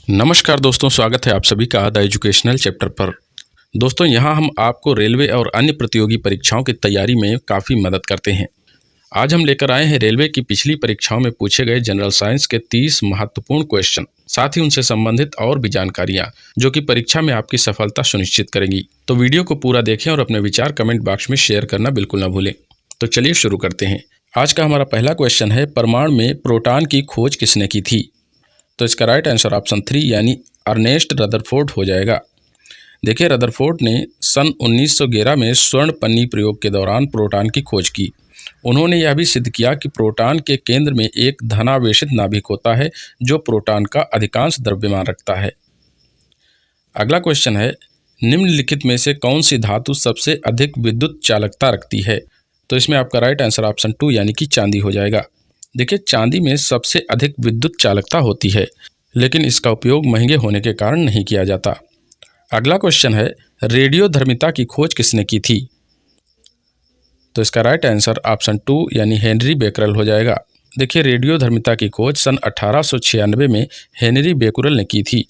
नमस्कार दोस्तों, स्वागत है आप सभी का द एजुकेशनल चैप्टर पर। दोस्तों यहाँ हम आपको रेलवे और अन्य प्रतियोगी परीक्षाओं की तैयारी में काफ़ी मदद करते हैं। आज हम लेकर आए हैं रेलवे की पिछली परीक्षाओं में पूछे गए जनरल साइंस के 30 महत्वपूर्ण क्वेश्चन, साथ ही उनसे संबंधित और भी जानकारियाँ जो कि परीक्षा में आपकी सफलता सुनिश्चित करेंगी। तो वीडियो को पूरा देखें और अपने विचार कमेंट बॉक्स में शेयर करना बिल्कुल ना भूलें। तो चलिए शुरू करते हैं। आज का हमारा पहला क्वेश्चन है, परमाणु में प्रोटॉन की खोज किसने की थी? तो इसका राइट आंसर ऑप्शन 3 यानी अर्नेस्ट रदरफोर्ड हो जाएगा। देखिए, रदरफोर्ड ने सन 1911 में स्वर्ण पन्नी प्रयोग के दौरान प्रोटॉन की खोज की। उन्होंने यह भी सिद्ध किया कि प्रोटॉन के केंद्र में एक धनावेशित नाभिक होता है जो प्रोटॉन का अधिकांश द्रव्यमान रखता है। अगला क्वेश्चन है, निम्नलिखित में से कौन सी धातु सबसे अधिक विद्युत चालकता रखती है? तो इसमें आपका राइट आंसर ऑप्शन 2 यानी कि चांदी हो जाएगा। देखिए, चांदी में सबसे अधिक विद्युत चालकता होती है, लेकिन इसका उपयोग महंगे होने के कारण नहीं किया जाता। अगला क्वेश्चन है, रेडियोधर्मिता की खोज किसने की थी? तो इसका राइट आंसर ऑप्शन 2 यानी हेनरी बेकरल हो जाएगा। देखिए, रेडियोधर्मिता की खोज सन 1896 में हेनरी बेकरल ने की थी।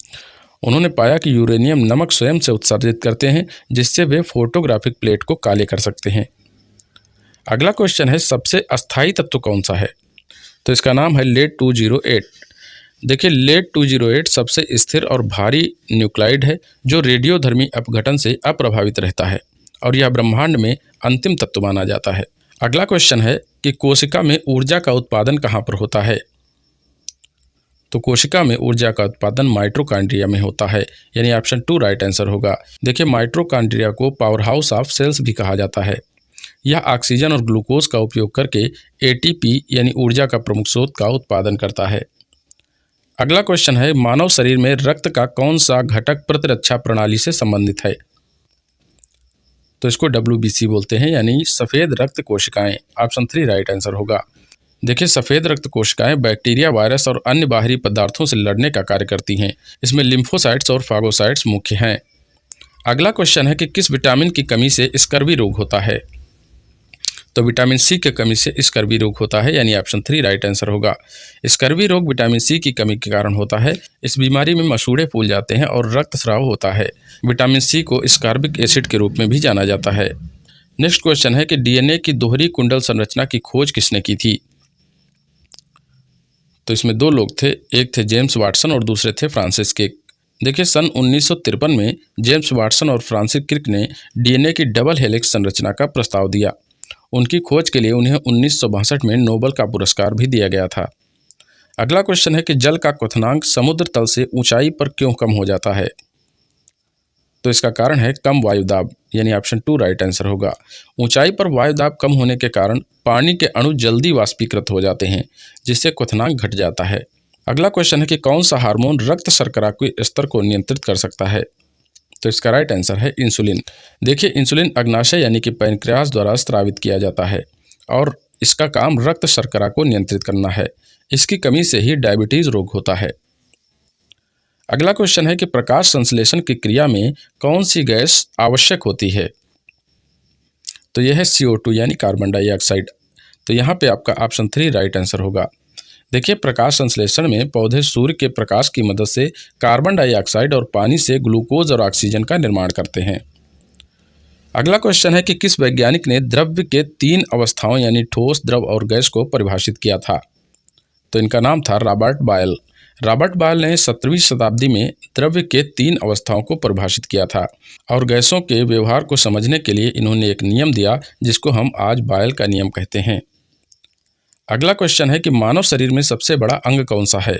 उन्होंने पाया कि यूरेनियम नमक स्वयं से उत्सर्जित करते हैं, जिससे वे फोटोग्राफिक प्लेट को काले कर सकते हैं। अगला क्वेश्चन है, सबसे अस्थायी तत्व कौन सा है? तो इसका नाम है लेड 208। देखिए, लेड 208 सबसे स्थिर और भारी न्यूक्लाइड है जो रेडियोधर्मी अपघटन से अप्रभावित रहता है और यह ब्रह्मांड में अंतिम तत्व माना जाता है। अगला क्वेश्चन है कि कोशिका में ऊर्जा का उत्पादन कहाँ पर होता है? तो कोशिका में ऊर्जा का उत्पादन माइटोकॉन्ड्रिया में होता है, यानी ऑप्शन 2 राइट आंसर होगा। देखिए, माइटोकॉन्ड्रिया को पावर हाउस ऑफ सेल्स भी कहा जाता है। यह ऑक्सीजन और ग्लूकोज का उपयोग करके एटीपी यानी ऊर्जा का प्रमुख स्रोत का उत्पादन करता है। अगला क्वेश्चन है, मानव शरीर में रक्त का कौन सा घटक प्रतिरक्षा प्रणाली से संबंधित है? तो इसको WBC बोलते हैं, यानी सफ़ेद रक्त कोशिकाएं। ऑप्शन 3 राइट आंसर होगा। देखिए, सफ़ेद रक्त कोशिकाएं बैक्टीरिया, वायरस और अन्य बाहरी पदार्थों से लड़ने का कार्य करती हैं। इसमें लिम्फोसाइट्स और फागोसाइट्स मुख्य हैं। अगला क्वेश्चन है कि किस विटामिन की कमी से स्कर्वी रोग होता है? तो विटामिन सी की कमी से स्कर्वी रोग होता है, यानी ऑप्शन 3 राइट आंसर होगा। स्कर्वी रोग विटामिन सी की कमी के कारण होता है। इस बीमारी में मसूड़े फूल जाते हैं और रक्तस्राव होता है। विटामिन सी को स्कॉर्बिक एसिड के रूप में भी जाना जाता है। नेक्स्ट क्वेश्चन है कि डीएनए की दोहरी कुंडल संरचना की खोज किसने की थी? तो इसमें दो लोग थे, एक थे जेम्स वाटसन और दूसरे थे फ्रांसिस क्रिक। देखिए, सन 1953 में जेम्स वाटसन और फ्रांसिस क्रिक ने डीएनए की डबल हेलिक्स संरचना का प्रस्ताव दिया। उनकी खोज के लिए उन्हें 1962 में नोबेल का पुरस्कार भी दिया गया था। अगला क्वेश्चन है कि जल का क्वथनांक समुद्र तल से ऊंचाई पर क्यों कम हो जाता है? तो इसका कारण है कम वायुदाब, यानी ऑप्शन 2 राइट आंसर होगा। ऊंचाई पर वायुदाब कम होने के कारण पानी के अणु जल्दी वाष्पीकृत हो जाते हैं, जिससे क्वथनांक घट जाता है। अगला क्वेश्चन है कि कौन सा हार्मोन रक्त शर्करा के स्तर को नियंत्रित कर सकता है? तो इसका राइट आंसर है इंसुलिन। देखिए, इंसुलिन अग्नाशय यानी कि पैनक्रियाज द्वारा स्रावित किया जाता है और इसका काम रक्त शर्करा को नियंत्रित करना है। इसकी कमी से ही डायबिटीज रोग होता है। अगला क्वेश्चन है कि प्रकाश संश्लेषण की क्रिया में कौन सी गैस आवश्यक होती है? तो यह है CO2 यानी कार्बन डाइऑक्साइड। तो यहाँ पे आपका ऑप्शन 3 राइट आंसर होगा। देखिए, प्रकाश संश्लेषण में पौधे सूर्य के प्रकाश की मदद से कार्बन डाइऑक्साइड और पानी से ग्लूकोज और ऑक्सीजन का निर्माण करते हैं। अगला क्वेश्चन है कि किस वैज्ञानिक ने द्रव्य के 3 अवस्थाओं यानी ठोस, द्रव और गैस को परिभाषित किया था? तो इनका नाम था रॉबर्ट बॉयल। रॉबर्ट बॉयल ने 17वीं शताब्दी में द्रव्य के 3 अवस्थाओं को परिभाषित किया था और गैसों के व्यवहार को समझने के लिए इन्होंने एक नियम दिया जिसको हम आज बॉयल का नियम कहते हैं। अगला क्वेश्चन है कि मानव शरीर में सबसे बड़ा अंग कौन सा है?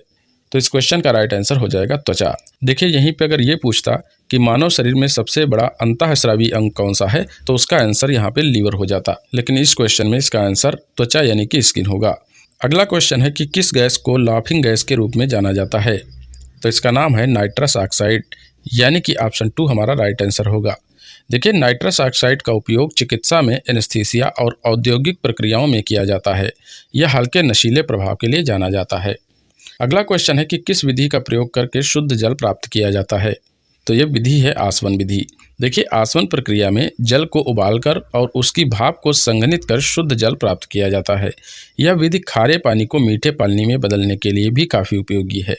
तो इस क्वेश्चन का राइट आंसर हो जाएगा त्वचा। देखिए, यहीं पे अगर ये पूछता कि मानव शरीर में सबसे बड़ा अंतःस्रावी अंग कौन सा है, तो उसका आंसर यहाँ पे लीवर हो जाता, लेकिन इस क्वेश्चन में इसका आंसर त्वचा यानी कि स्किन होगा। अगला क्वेश्चन है कि किस गैस को लाफिंग गैस के रूप में जाना जाता है? तो इसका नाम है नाइट्रस ऑक्साइड, यानी कि ऑप्शन 2 हमारा राइट आंसर होगा। देखिए, नाइट्रस ऑक्साइड का उपयोग चिकित्सा में एनेस्थीसिया और औद्योगिक प्रक्रियाओं में किया जाता है। यह हल्के नशीले प्रभाव के लिए जाना जाता है। अगला क्वेश्चन है कि किस विधि का प्रयोग करके शुद्ध जल प्राप्त किया जाता है? तो यह विधि है आसवन विधि। देखिए, आसवन प्रक्रिया में जल को उबालकर और उसकी भाप को संघनित कर शुद्ध जल प्राप्त किया जाता है। यह विधि खारे पानी को मीठे पानी में बदलने के लिए भी काफ़ी उपयोगी है।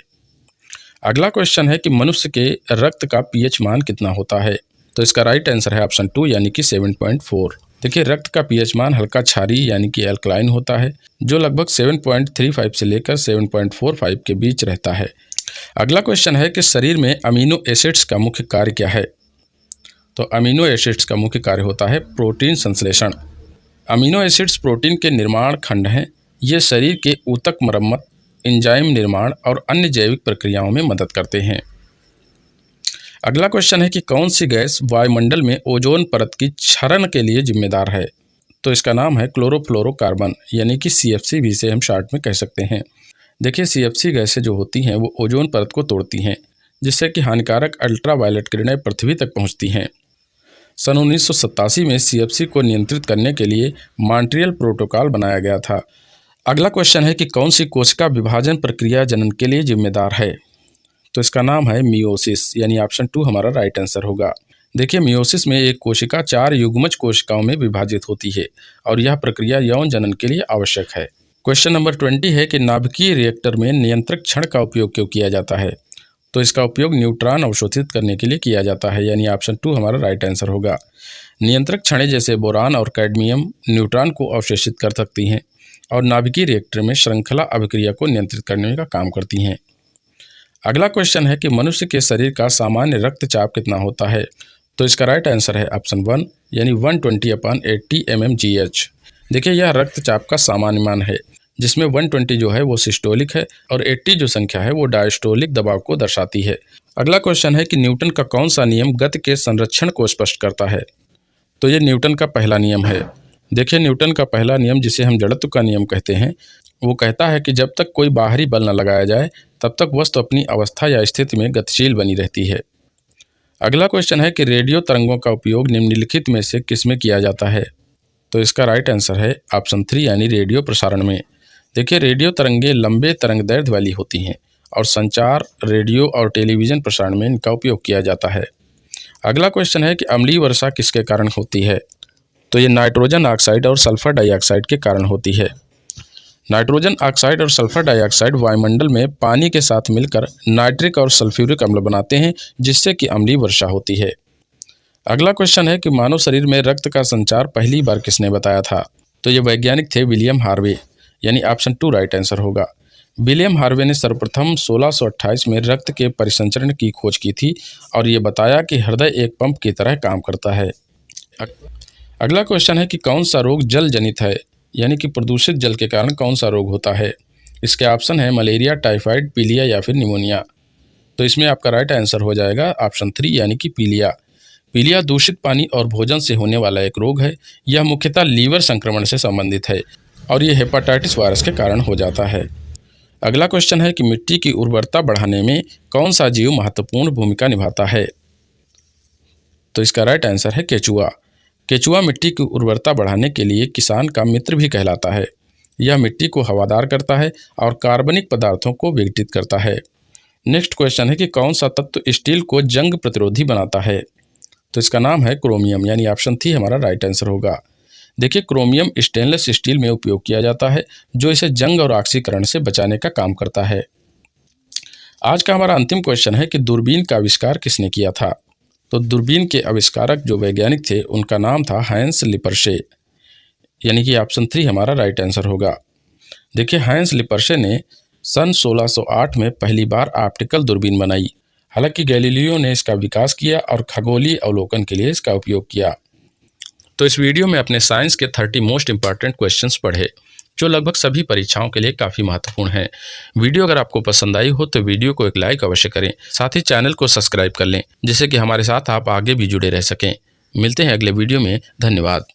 अगला क्वेश्चन है कि मनुष्य के रक्त का पीएच मान कितना होता है। तो इसका राइट आंसर है ऑप्शन 2 यानी कि 7.4। देखिए रक्त का पीएच मान हल्का क्षारीय यानी कि एल्कलाइन होता है, जो लगभग 7.35 से लेकर 7.45 के बीच रहता है। अगला क्वेश्चन है कि शरीर में अमीनो एसिड्स का मुख्य कार्य क्या है। तो अमीनो एसिड्स का मुख्य कार्य होता है प्रोटीन संश्लेषण। अमीनो एसिड्स प्रोटीन के निर्माण खंड हैं। ये शरीर के ऊतक मरम्मत, एंजाइम निर्माण और अन्य जैविक प्रक्रियाओं में मदद करते हैं। अगला क्वेश्चन है कि कौन सी गैस वायुमंडल में ओजोन परत की क्षरण के लिए जिम्मेदार है। तो इसका नाम है क्लोरोफ्लोरोकार्बन यानी कि CFC भी इसे हम शॉर्ट में कह सकते हैं। देखिए CFC गैसें जो होती हैं वो ओजोन परत को तोड़ती हैं, जिससे कि हानिकारक अल्ट्रावायलेट किरणें पृथ्वी तक पहुंचती हैं। सन 1987 में CFC को नियंत्रित करने के लिए मॉन्ट्रियल प्रोटोकॉल बनाया गया था। अगला क्वेश्चन है कि कौन सी कोशिका विभाजन प्रक्रिया जनन के लिए जिम्मेदार है। तो इसका नाम है मियोसिस यानी ऑप्शन 2 हमारा राइट आंसर होगा। देखिए मियोसिस में एक कोशिका 4 युग्मज कोशिकाओं में विभाजित होती है और यह प्रक्रिया यौन जनन के लिए आवश्यक है। क्वेश्चन नंबर 20 है कि नाभिकीय रिएक्टर में नियंत्रक क्षण का उपयोग क्यों किया जाता है। तो इसका उपयोग न्यूट्रॉन अवशोषित करने के लिए किया जाता है यानी ऑप्शन 2 हमारा राइट आंसर होगा। नियंत्रक क्षणें जैसे बोरान और कैडमियम न्यूट्रॉन को अवशोषित कर सकती हैं और नाभिकीय रिएक्टर में श्रृंखला अभिक्रिया को नियंत्रित करने का काम करती हैं। अगला क्वेश्चन है कि मनुष्य के शरीर का सामान्य रक्तचाप कितना होता है। तो इसका राइट आंसर है ऑप्शन 1 यानी 120/80 mmGH। देखिए यह रक्तचाप का सामान्य मान है, जिसमें 120 जो है वो सिस्टोलिक है और 80 जो संख्या है वो डायस्टोलिक दबाव को दर्शाती है। अगला क्वेश्चन है कि न्यूटन का कौन सा नियम गति के संरक्षण को स्पष्ट करता है। तो ये न्यूटन का पहला नियम है। देखिए न्यूटन का पहला नियम, जिसे हम जड़त्व का नियम कहते हैं, वो कहता है कि जब तक कोई बाहरी बल न लगाया जाए तब तक वस्तु अपनी अवस्था या स्थिति में गतिशील बनी रहती है। अगला क्वेश्चन है कि रेडियो तरंगों का उपयोग निम्नलिखित में से किस में किया जाता है। तो इसका राइट आंसर है ऑप्शन 3 यानी रेडियो प्रसारण में। देखिए रेडियो तरंगें लंबे तरंग दैर्ध्य वाली होती हैं और संचार, रेडियो और टेलीविज़न प्रसारण में इनका उपयोग किया जाता है। अगला क्वेश्चन है कि अम्लीय वर्षा किसके कारण होती है। तो ये नाइट्रोजन ऑक्साइड और सल्फर डाइऑक्साइड के कारण होती है। नाइट्रोजन ऑक्साइड और सल्फर डाइऑक्साइड वायुमंडल में पानी के साथ मिलकर नाइट्रिक और सल्फ्यूरिक अम्ल बनाते हैं, जिससे कि अम्लीय वर्षा होती है। अगला क्वेश्चन है कि मानव शरीर में रक्त का संचार पहली बार किसने बताया था। तो ये वैज्ञानिक थे विलियम हार्वे यानी ऑप्शन 2 राइट आंसर होगा। विलियम हार्वे ने सर्वप्रथम 1628 में रक्त के परिसंचरण की खोज की थी और ये बताया कि हृदय एक पंप की तरह काम करता है। अगला क्वेश्चन है कि कौन सा रोग जल जनित है, यानी कि प्रदूषित जल के कारण कौन सा रोग होता है। इसके ऑप्शन है मलेरिया, टाइफाइड, पीलिया या फिर निमोनिया। तो इसमें आपका राइट आंसर हो जाएगा ऑप्शन 3 यानी कि पीलिया। पीलिया दूषित पानी और भोजन से होने वाला एक रोग है। यह मुख्यतः लीवर संक्रमण से संबंधित है और ये हेपेटाइटिस वायरस के कारण हो जाता है। अगला क्वेश्चन है कि मिट्टी की उर्वरता बढ़ाने में कौन सा जीव महत्वपूर्ण भूमिका निभाता है। तो इसका राइट आंसर है केचुआ। केचुआ मिट्टी की उर्वरता बढ़ाने के लिए किसान का मित्र भी कहलाता है। यह मिट्टी को हवादार करता है और कार्बनिक पदार्थों को विघटित करता है। नेक्स्ट क्वेश्चन है कि कौन सा तत्व स्टील को जंग प्रतिरोधी बनाता है। तो इसका नाम है क्रोमियम यानी ऑप्शन 3 हमारा राइट आंसर होगा। देखिए क्रोमियम स्टेनलेस स्टील में उपयोग किया जाता है, जो इसे जंग और ऑक्सीकरण से बचाने का काम करता है। आज का हमारा अंतिम क्वेश्चन है कि दूरबीन का आविष्कार किसने किया था। तो दूरबीन के आविष्कारक जो वैज्ञानिक थे उनका नाम था हाइंस लिपर्शे यानी कि ऑप्शन 3 हमारा राइट आंसर होगा। देखिए हाइंस लिपर्शे ने सन 1608 में पहली बार ऑप्टिकल दूरबीन बनाई। हालांकि गैलीलियो ने इसका विकास किया और खगोलीय अवलोकन के लिए इसका उपयोग किया। तो इस वीडियो में अपने साइंस के 30 मोस्ट इंपॉर्टेंट क्वेश्चंस पढ़े, जो लगभग सभी परीक्षाओं के लिए काफ़ी महत्वपूर्ण हैं। वीडियो अगर आपको पसंद आई हो तो वीडियो को एक लाइक अवश्य करें, साथ ही चैनल को सब्सक्राइब कर लें, जिससे कि हमारे साथ आप आगे भी जुड़े रह सकें। मिलते हैं अगले वीडियो में। धन्यवाद।